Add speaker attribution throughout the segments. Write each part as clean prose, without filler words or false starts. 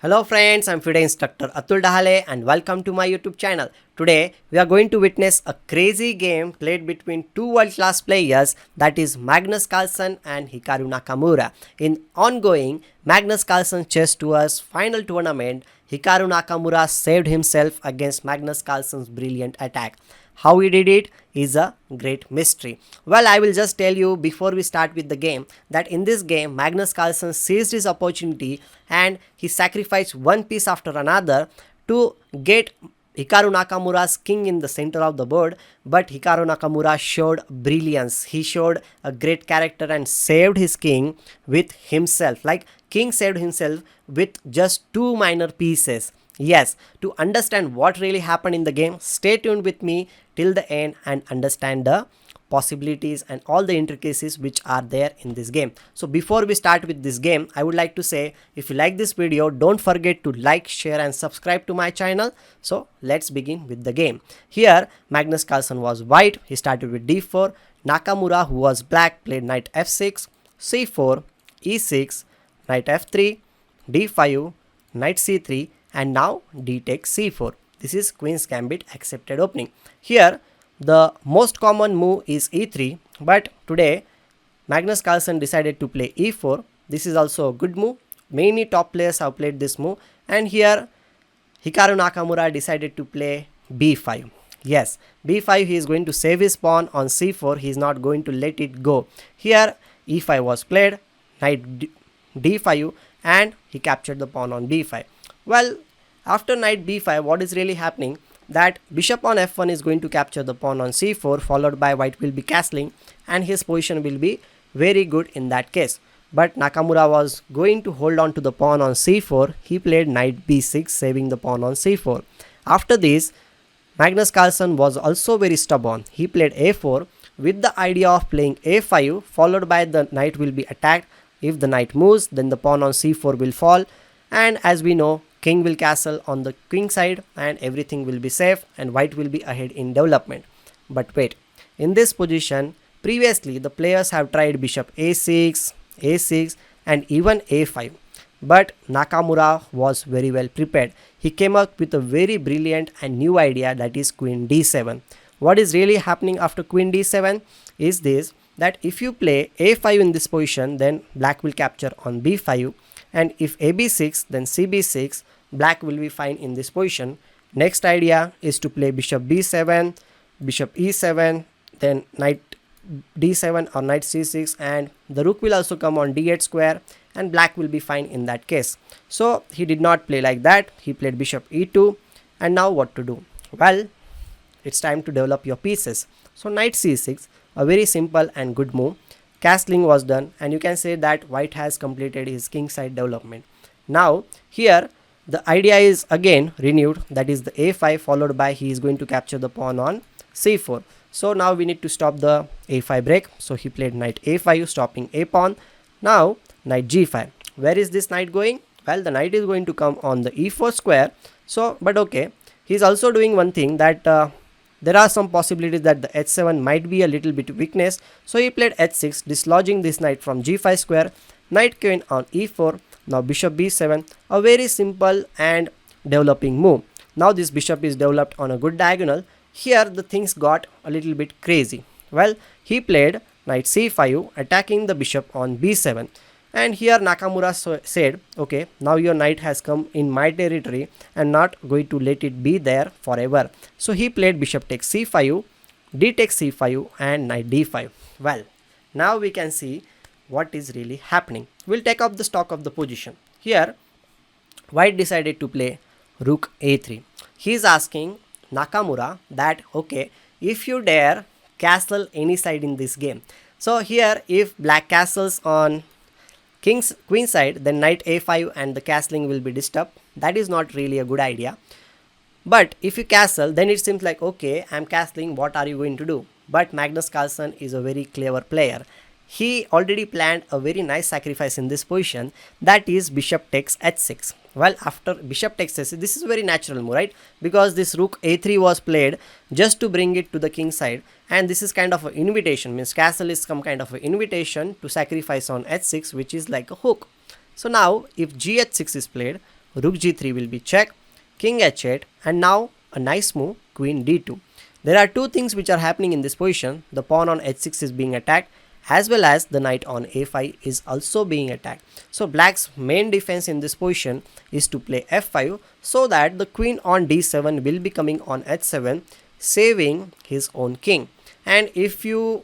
Speaker 1: Hello friends, I'm FIDE instructor Atul Dahale and welcome to my YouTube channel. Today we are going to witness a crazy game played between two world-class players, that is Magnus Carlsen and Hikaru Nakamura. In ongoing Magnus Carlsen Chess Tour's final tournament, Hikaru Nakamura saved himself against Magnus Carlsen's brilliant attack. How he did it is a great mystery. Well, I will just tell you before we start with the game that in this game, Magnus Carlsen seized his opportunity and he sacrificed one piece after another to get Hikaru Nakamura's king in the center of the board, but Hikaru Nakamura showed brilliance. He showed a great character and saved his king with himself. Like king saved himself with just two minor pieces. Yes, to understand what really happened in the game, stay tuned with me till the end and understand the possibilities and all the intricacies which are there in this game. So before we start with this game, I would like to say if you like this video, don't forget to like, share and subscribe to my channel. So let's begin with the game. Here Magnus Carlsen was white. He started with d4. Nakamura, who was black, played knight f6, c4, e6, knight f3, d5, knight c3 and now d takes c4. This is Queen's Gambit accepted opening. Here the most common move is e3, but today Magnus Carlsen decided to play e4. This is also a good move. Many top players have played this move, and here Hikaru Nakamura decided to play b5. Yes, b5, he is going to save his pawn on c4. He is not going to let it go. Here e5 was played, knight d5 and he captured the pawn on b5. Well, after knight b5, what is really happening that bishop on f1 is going to capture the pawn on c4, followed by white will be castling and his position will be very good in that case. But Nakamura was going to hold on to the pawn on c4. He played knight b6, saving the pawn on c4. After this, Magnus Carlsen was also very stubborn. He played a4 with the idea of playing a5, followed by the knight will be attacked. If the knight moves, then the pawn on c4 will fall, and as we know, king will castle on the king side and everything will be safe and white will be ahead in development. But wait, in this position, previously the players have tried bishop a6, a6 and even a5. But Nakamura was very well prepared. He came up with a very brilliant and new idea, that is queen d7. What is really happening after queen d7 is this, that if you play a5 in this position, then black will capture on b5, and if ab6 then cb6, black will be fine in this position. Next idea is to play bishop b7, bishop e7, then knight d7 or knight c6, and the rook will also come on d8 square and black will be fine in that case. So he did not play like that. He played bishop e2, and now what to do? Well, it's time to develop your pieces. So knight c6, a very simple and good move. Castling was done and you can say that white has completed his king side development. Now here the idea is again renewed, that is the a5, followed by he is going to capture the pawn on c4. So now we need to stop the a5 break. So he played knight a5, stopping a pawn. Now knight g5. Where is this knight going? Well, the knight is going to come on the e4 square. So but okay, he is also doing one thing, that there are some possibilities that the h7 might be a little bit weakness. So he played h6, dislodging this knight from g5 square, knight queen on e4, now bishop b7, a very simple and developing move. Now this bishop is developed on a good diagonal. Here the things got a little bit crazy. Well, he played knight c5, attacking the bishop on b7. And here Nakamura said, okay, now your knight has come in my territory and not going to let it be there forever. So he played bishop takes c5, d takes c5 and knight d5. Well, now we can see what is really happening. We'll take up the stock of the position. Here, white decided to play rook a3. He is asking Nakamura that, okay, if you dare castle any side in this game. So here, if black castles on queen side, then knight a5 and the castling will be disturbed. That is not really a good idea. But if you castle, then it seems like, okay, I'm castling, what are you going to do? But Magnus Carlsen is a very clever player. He already planned a very nice sacrifice in this position, that is bishop takes h6. Well, after bishop takes h6, this is a very natural move, right? Because this rook a3 was played just to bring it to the king side, and this is kind of an invitation, means castle is some kind of an invitation to sacrifice on h6, which is like a hook. So now if gh6 is played, rook g3 will be check, king h8, and now a nice move, queen d2. There are two things which are happening in this position. The pawn on h6 is being attacked, as well as the knight on a5 is also being attacked. So black's main defense in this position is to play f5, so that the queen on d7 will be coming on h7, saving his own king. And if you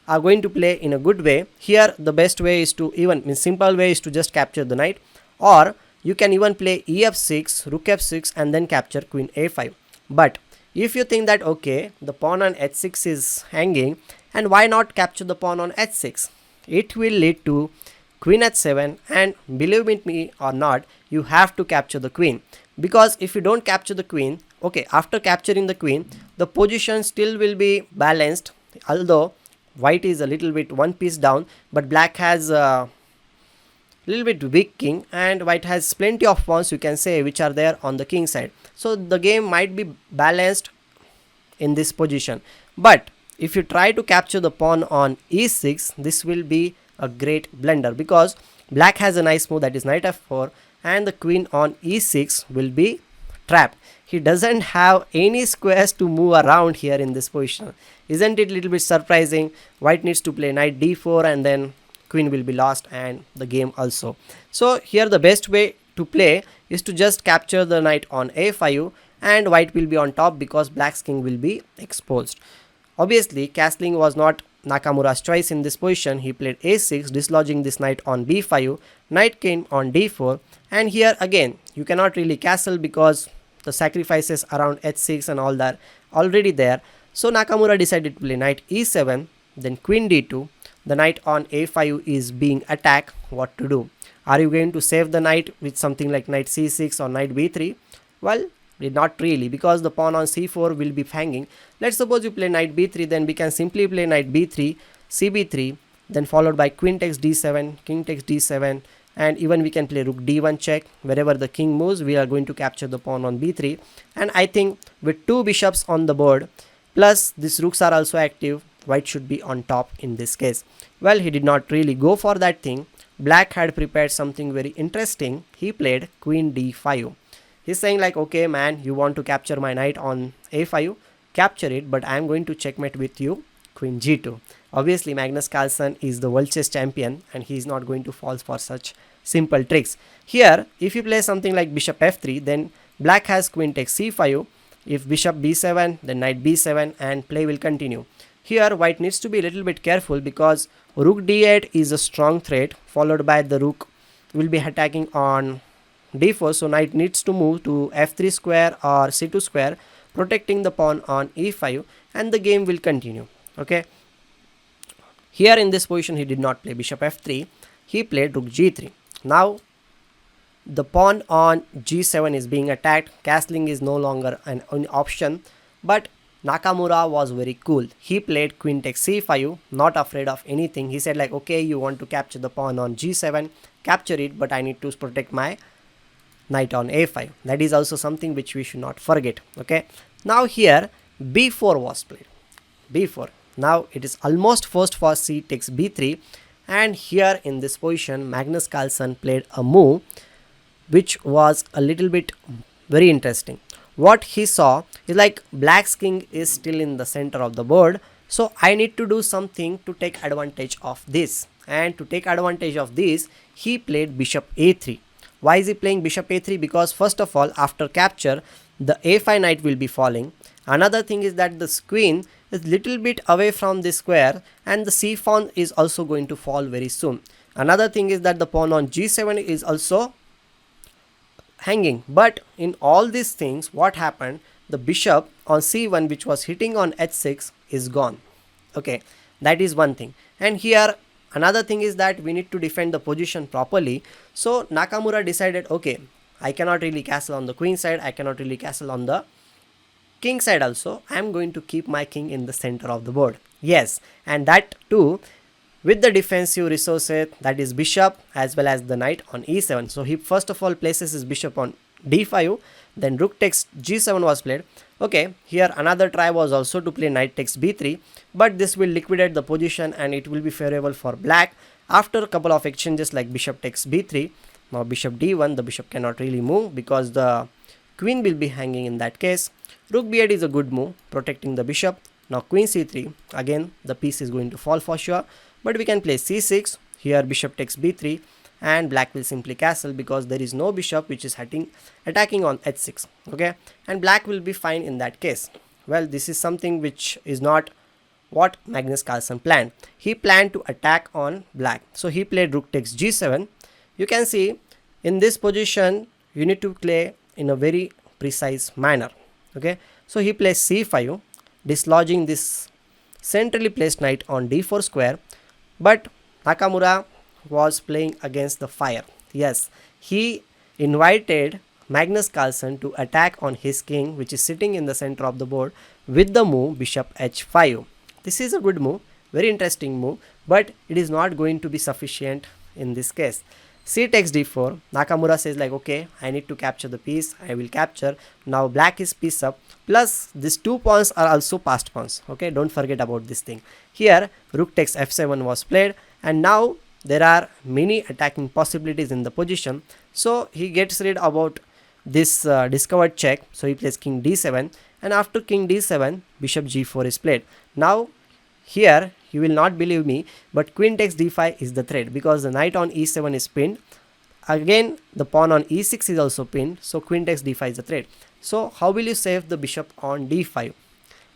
Speaker 1: are going to play in a good way, here the best way is to simple way is to just capture the knight, or you can even play ef6, rook f6, and then capture queen a5. But if you think that okay, the pawn on h6 is hanging, and why not capture the pawn on h6, it will lead to queen h7, and believe me or not, you have to capture the queen, because if you don't capture the queen, okay, after capturing the queen, the position still will be balanced, although white is a little bit one piece down, but black has a little bit weak king, and white has plenty of pawns, you can say, which are there on the king side. So the game might be balanced in this position. But if you try to capture the pawn on e6, this will be a great blunder, because black has a nice move, that is knight f4, and the queen on e6 will be trapped. He doesn't have any squares to move around here in this position. Isn't it a little bit surprising? White needs to play knight d4, and then queen will be lost and the game also. So here the best way to play is to just capture the knight on a5, and white will be on top because black's king will be exposed. Obviously, castling was not Nakamura's choice in this position. He played a6, dislodging this knight on b5, knight came on d4, and here again you cannot really castle because the sacrifices around h6 and all that already there. So Nakamura decided to play knight e7, then queen d2. The knight on a5 is being attacked. What to do? Are you going to save the knight with something like knight c6 or knight b3? Well, not really, because the pawn on c4 will be hanging. Let's suppose you play knight b3, then we can simply play knight b3, cb3, then followed by queen takes d7, king takes d7, and even we can play rook d1 check. Wherever the king moves, we are going to capture the pawn on b3. And I think with two bishops on the board, plus these rooks are also active, white should be on top in this case. Well, he did not really go for that thing. Black had prepared something very interesting. He played queen d5. He's saying like, okay man, you want to capture my knight on a5, capture it, but I am going to checkmate with you, queen g2. Obviously Magnus Carlsen is the world chess champion, and he is not going to fall for such simple tricks. Here if you play something like bishop f3, then black has queen takes c5. If bishop b7, then knight b7, and play will continue. Here white needs to be a little bit careful, because rook d8 is a strong threat, followed by the rook will be attacking on d4. So knight needs to move to f3 square or c2 square, protecting the pawn on e5, and the game will continue. Okay, here in this position he did not play bishop f3, he played rook g3. Now the pawn on g7 is being attacked. Castling is no longer an option, but Nakamura was very cool. He played queen takes c5, not afraid of anything. He said like, okay, you want to capture the pawn on g7, capture it, but I need to protect my knight on a5. That is also something which we should not forget. Okay, now here b4 was played. b4. Now it is almost forced for c takes b3, and here in this position Magnus Carlsen played a move which was a little bit very interesting. What he saw is like, black's king is still in the center of the board, so I need to do something to take advantage of this. And to take advantage of this, he played bishop a3. Why is he playing bishop a3? Because first of all, after capture, the a5 knight will be falling. Another thing is that the queen is little bit away from this square, and the c pawn is also going to fall very soon. Another thing is that the pawn on g7 is also hanging. But in all these things, what happened? The bishop on c1, which was hitting on h6, is gone. Okay, that is one thing. And here another thing is that we need to defend the position properly. So Nakamura decided, okay, I cannot really castle on the queen side, I cannot really castle on the king side also. I am going to keep my king in the center of the board. Yes, and that too with the defensive resources, that is bishop as well as the knight on e7. So he first of all places his bishop on d5, then rook takes g7 was played. Okay, here another try was also to play knight takes b3, but this will liquidate the position and it will be favorable for black. After a couple of exchanges like bishop takes b3, Now bishop d1, the bishop cannot really move because the queen will be hanging in that case. Rook b8 is a good move, protecting the bishop. Now queen c3, again the piece is going to fall for sure, but we can play c6. Here bishop takes b3 and black will simply castle because there is no bishop which is attacking on h6. Okay, and black will be fine in that case. Well, this is something which is not what Magnus Carlsen planned. He planned to attack on black, so he played rook takes g7. You can see in this position you need to play in a very precise manner. Okay, so he plays c5, dislodging this centrally placed knight on d4 square, but Nakamura was playing against the fire. Yes, he invited Magnus Carlsen to attack on his king, which is sitting in the center of the board, with the move bishop h5. This is a good move, very interesting move, but it is not going to be sufficient in this case. C takes d4. Nakamura says like, okay, I need to capture the piece. I will capture. Now black is piece up. Plus these two pawns are also passed pawns. Okay, don't forget about this thing. Here rook takes f7 was played, and now there are many attacking possibilities in the position. So he gets rid about this discovered check. So he plays king d7, and after king d7, bishop g4 is played. Now here you will not believe me, but queen takes d5 is the threat because the knight on e7 is pinned. Again the pawn on e6 is also pinned, so queen takes d5 is the threat. So how will you save the bishop on d5?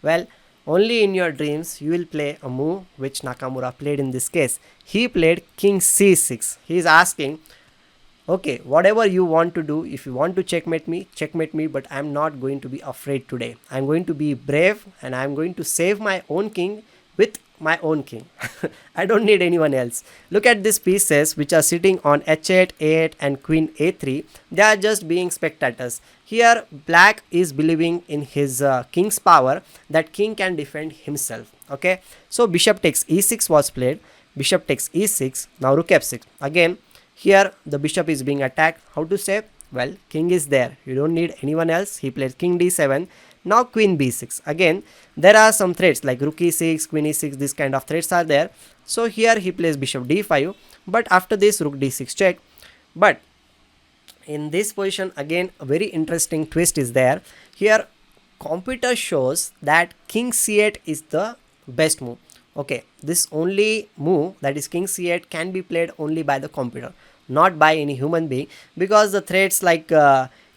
Speaker 1: Well, only in your dreams you will play a move which Nakamura played in this case. He played king c6. He is asking, okay, whatever you want to do, if you want to checkmate me, but I am not going to be afraid today. I am going to be brave and I am going to save my own king with my own king. I don't need anyone else. Look at these pieces which are sitting on h8, a8 and queen a3. They are just being spectators. Here black is believing in his king's power, that king can defend himself. Okay, so bishop takes e6 was played. Bishop takes e6. Now rook f6. Again here the bishop is being attacked. How to save? Well, king is there, you don't need anyone else. He plays king d7. Now queen b6. Again there are some threats like rook e6, queen e6, this kind of threats are there. So here he plays bishop d5, but after this rook d6 check. But in this position again a very interesting twist is there. Here computer shows that king c8 is the best move. Okay, this only move, that is king c8, can be played only by the computer, not by any human being, because the threats like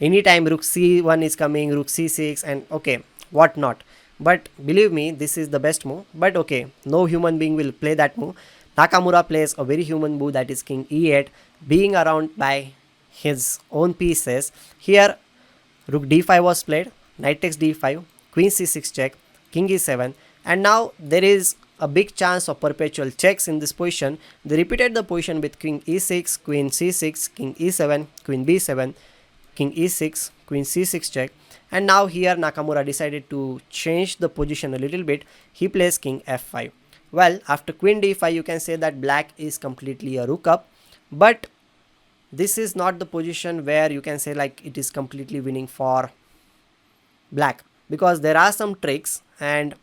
Speaker 1: anytime rook c1 is coming, rook c6 and okay, what not. But believe me, this is the best move. But okay, no human being will play that move. Nakamura plays a very human move, that is king e8, being around by his own pieces. Here rook d5 was played, knight takes d5, queen c6 check, king e7, and now there is a big chance of perpetual checks in this position. They repeated the position with king e6, queen c6, king e7, queen b7, king e6, queen c6 check. And now here Nakamura decided to change the position a little bit. He plays king f5. Well, after queen d5 you can say that black is completely a rook up, but this is not the position where you can say like it is completely winning for black, because there are some tricks, and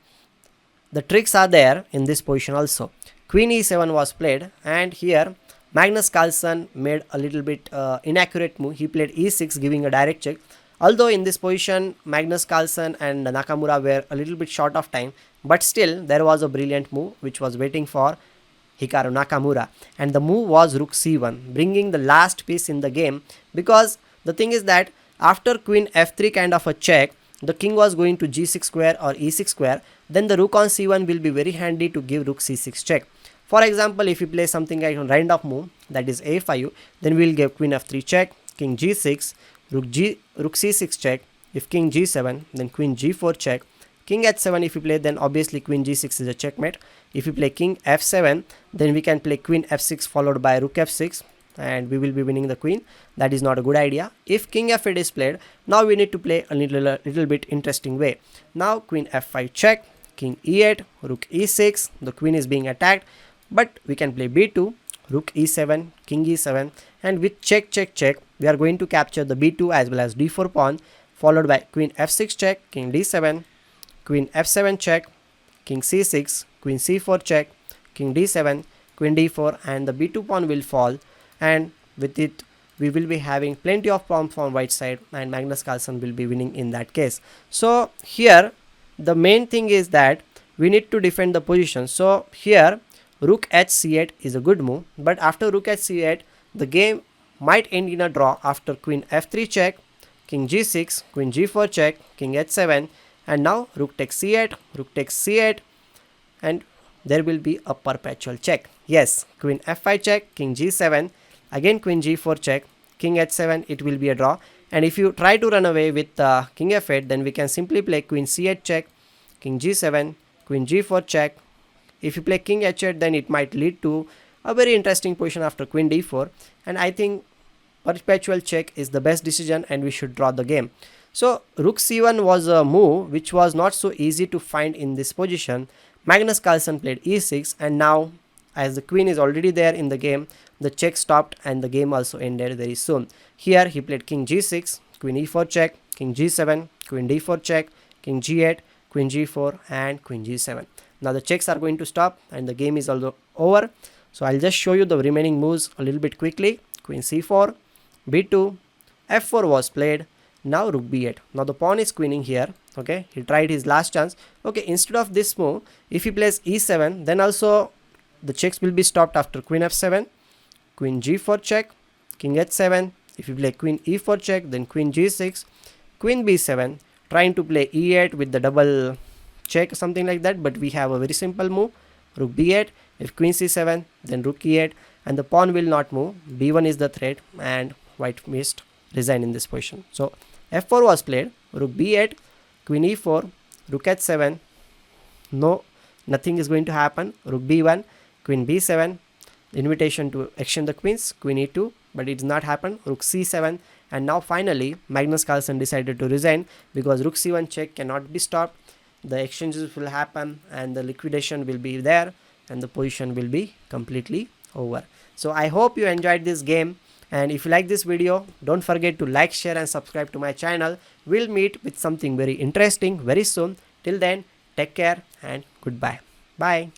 Speaker 1: the tricks are there in this position also. Queen e7 was played, and here Magnus Carlsen made a little bit inaccurate move. He played e6 giving a direct check. Although in this position Magnus Carlsen and Nakamura were a little bit short of time, but still there was a brilliant move which was waiting for Hikaru Nakamura, and the move was rook c1, bringing the last piece in the game, because the thing is that after queen f3 kind of a check, the king was going to g6 square or e6 square, then the rook on c1 will be very handy to give rook c6 check. For example, if you play something like a round of move, that is a5, then we will give queen f3 check, king g6, rook c6 check. If king g7, then queen g4 check. King h7 if you play, then obviously queen g6 is a checkmate. If you play king f7, then we can play queen f6 followed by rook f6, and we will be winning the queen. That is not a good idea. If king f8 is played, now we need to play a little bit interesting way. Now queen f5 check, king e8, rook e6, the queen is being attacked, but we can play b2, rook e7, king e7, and with check check check we are going to capture the b2 as well as d4 pawn, followed by queen f6 check, king d7, queen f7 check, king c6, queen c4 check, king d7, queen d4, and the b2 pawn will fall, and with it we will be having plenty of pawns on white side, and Magnus Carlsen will be winning in that case. So here the main thing is that we need to defend the position. So here rook h c8 is a good move, but after rook h c8 the game might end in a draw after queen f3 check, king g6, queen g4 check, king h7, and now rook takes c8, rook takes c8, and there will be a perpetual check. Yes, queen f5 check, king g7, again queen g4 check, king h7, it will be a draw. And if you try to run away with king f8, then we can simply play queen c8 check, king g7, queen g4 check. If you play king h8, then it might lead to a very interesting position after queen d4, and I think perpetual check is the best decision and we should draw the game. So rook c1 was a move which was not so easy to find in this position. Magnus Carlsen played e6, and now as the queen is already there in the game, the check stopped and the game also ended very soon. Here he played king g6, queen e4 check, king g7, queen d4 check, king g8, queen g4, and queen g7. Now the checks are going to stop and the game is also over. So I'll just show you the remaining moves a little bit quickly. Queen c4, b2, f4 was played. Now rook b8. Now the pawn is queening here. Okay, he tried his last chance. Okay, instead of this move, if he plays e7, then also the checks will be stopped after queen f7, queen g4 check, king h7. If you play queen e4 check, then queen g6, queen b7, trying to play e8 with the double check, something like that, but we have a very simple move, rook b8. If queen c7, then rook e8, and the pawn will not move. b1 is the threat, and white missed resign in this position. So f4 was played, rook b8, queen e4, rook h7. No, nothing is going to happen. Rook b1, queen b7, invitation to exchange the queens, queen e2, but it did not happen. Rook c7, and now finally Magnus Carlsen decided to resign because rook c1 check cannot be stopped. The exchanges will happen and the liquidation will be there and the position will be completely over. So I hope you enjoyed this game, and if you like this video, don't forget to like, share and subscribe to my channel. We'll meet with something very interesting very soon. Till then, take care and goodbye. Bye.